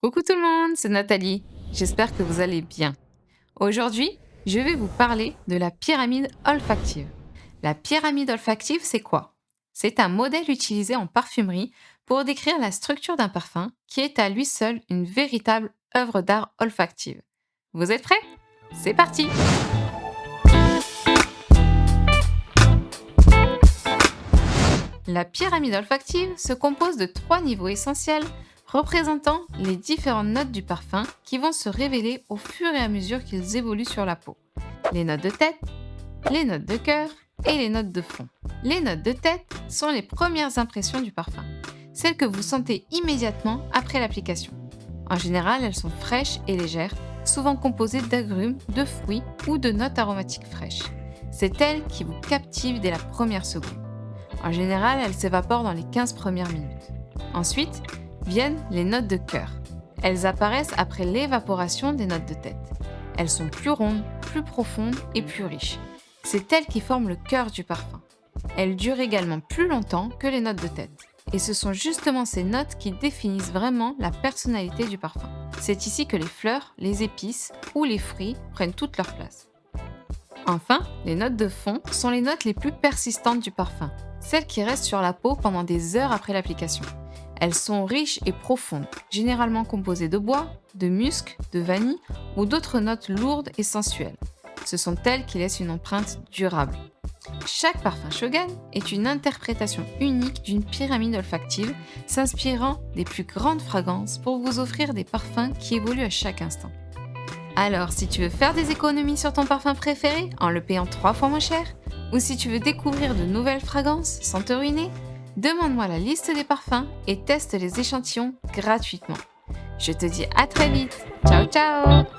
Coucou tout le monde, c'est Nathalie. J'espère que vous allez bien. Aujourd'hui, je vais vous parler de la pyramide olfactive. La pyramide olfactive, c'est quoi? C'est un modèle utilisé en parfumerie pour décrire la structure d'un parfum qui est à lui seul une véritable œuvre d'art olfactive. Vous êtes prêts? C'est parti! La pyramide olfactive se compose de 3 niveaux essentiels représentant les différentes notes du parfum qui vont se révéler au fur et à mesure qu'ils évoluent sur la peau. Les notes de tête, les notes de cœur et les notes de fond. Les notes de tête sont les premières impressions du parfum, celles que vous sentez immédiatement après l'application. En général, elles sont fraîches et légères, souvent composées d'agrumes, de fruits ou de notes aromatiques fraîches. C'est elles qui vous captivent dès la première seconde. En général, elles s'évaporent dans les 15 premières minutes. Ensuite, viennent les notes de cœur. Elles apparaissent après l'évaporation des notes de tête. Elles sont plus rondes, plus profondes et plus riches. C'est elles qui forment le cœur du parfum. Elles durent également plus longtemps que les notes de tête. Et ce sont justement ces notes qui définissent vraiment la personnalité du parfum. C'est ici que les fleurs, les épices ou les fruits prennent toute leur place. Enfin, les notes de fond sont les notes les plus persistantes du parfum, celles qui restent sur la peau pendant des heures après l'application. Elles sont riches et profondes, généralement composées de bois, de musc, de vanille ou d'autres notes lourdes et sensuelles. Ce sont elles qui laissent une empreinte durable. Chaque parfum Shogun est une interprétation unique d'une pyramide olfactive s'inspirant des plus grandes fragrances pour vous offrir des parfums qui évoluent à chaque instant. Alors, si tu veux faire des économies sur ton parfum préféré en le payant 3 fois moins cher, ou si tu veux découvrir de nouvelles fragrances sans te ruiner, demande-moi la liste des parfums et teste les échantillons gratuitement. Je te dis à très vite. Ciao ciao!